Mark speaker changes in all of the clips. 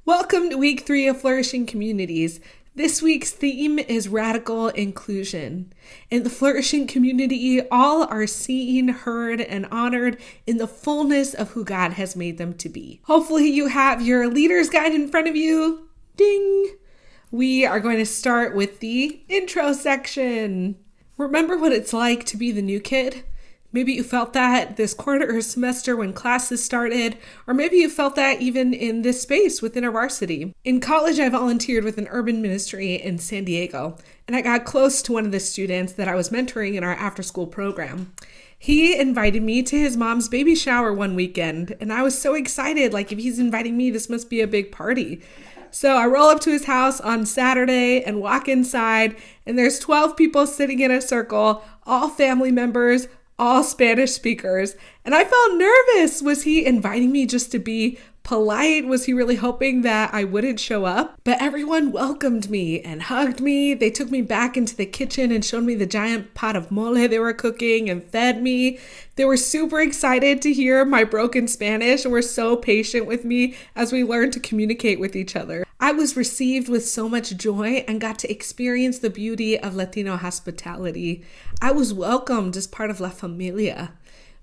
Speaker 1: Welcome to week 3 of Flourishing Communities. This week's theme is radical inclusion. In the flourishing community, all are seen, heard, and honored in the fullness of who God has made them to be. Hopefully you have your leader's guide in front of you. Ding! We are going to start with the intro section. Remember what it's like to be the new kid? Maybe you felt that this quarter or semester when classes started, or maybe you felt that even in this space with InterVarsity. In college, I volunteered with an urban ministry in San Diego, and I got close to one of the students that I was mentoring in our after-school program. He invited me to his mom's baby shower one weekend, and I was so excited, like if he's inviting me, this must be a big party. So I roll up to his house on Saturday and walk inside, and there's 12 people sitting in a circle, all family members, all Spanish speakers, and I felt nervous. Was he inviting me just to be polite? Was he really hoping that I wouldn't show up? But everyone welcomed me and hugged me. They took me back into the kitchen and showed me the giant pot of mole they were cooking and fed me. They were super excited to hear my broken Spanish and were so patient with me as we learned to communicate with each other. I was received with so much joy and got to experience the beauty of Latino hospitality. I was welcomed as part of La Familia.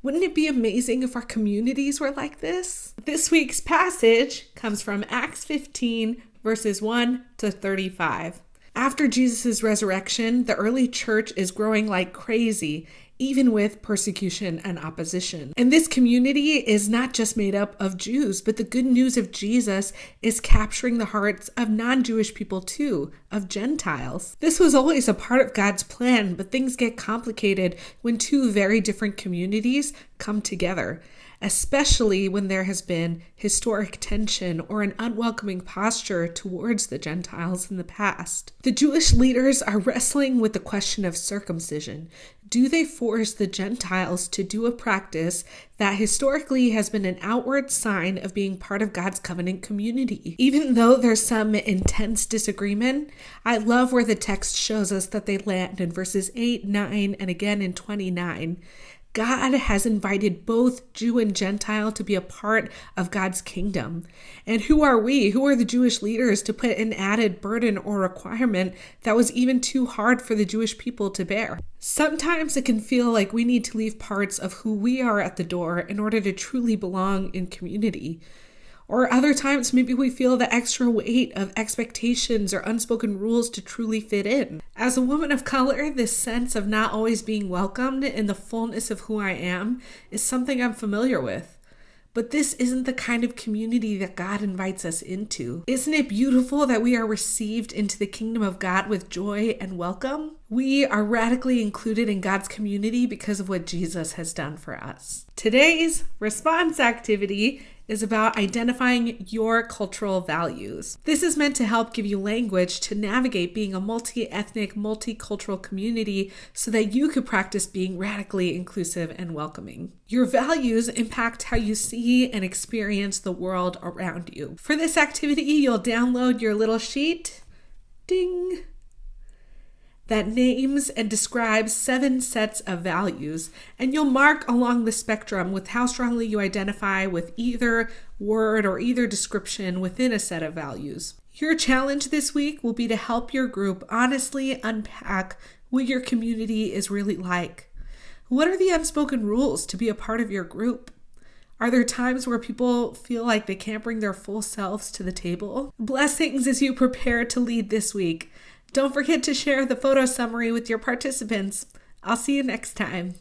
Speaker 1: Wouldn't it be amazing if our communities were like this? This week's passage comes from Acts 15, verses 1 to 35. After Jesus' resurrection, the early church is growing like crazy, even with persecution and opposition. And this community is not just made up of Jews, but the good news of Jesus is capturing the hearts of non-Jewish people too, of Gentiles. This was always a part of God's plan, but things get complicated when two very different communities come together, especially when there has been historic tension or an unwelcoming posture towards the Gentiles in the past. The Jewish leaders are wrestling with the question of circumcision. Do they force the Gentiles to do a practice that historically has been an outward sign of being part of God's covenant community? Even though there's some intense disagreement, I love where the text shows us that they land in verses 8, 9, and again in 29. God has invited both Jew and Gentile to be a part of God's kingdom. And who are we? Who are the Jewish leaders to put an added burden or requirement that was even too hard for the Jewish people to bear? Sometimes it can feel like we need to leave parts of who we are at the door in order to truly belong in community. Or other times, maybe we feel the extra weight of expectations or unspoken rules to truly fit in. As a woman of color, this sense of not always being welcomed in the fullness of who I am is something I'm familiar with. But this isn't the kind of community that God invites us into. Isn't it beautiful that we are received into the kingdom of God with joy and welcome? We are radically included in God's community because of what Jesus has done for us. Today's response activity is about identifying your cultural values. This is meant to help give you language to navigate being a multi-ethnic, multicultural community so that you could practice being radically inclusive and welcoming. Your values impact how you see and experience the world around you. For this activity, you'll download your little sheet, ding, that names and describes 7 sets of values, and you'll mark along the spectrum with how strongly you identify with either word or either description within a set of values. Your challenge this week will be to help your group honestly unpack what your community is really like. What are the unspoken rules to be a part of your group? Are there times where people feel like they can't bring their full selves to the table? Blessings as you prepare to lead this week. Don't forget to share the photo summary with your participants. I'll see you next time.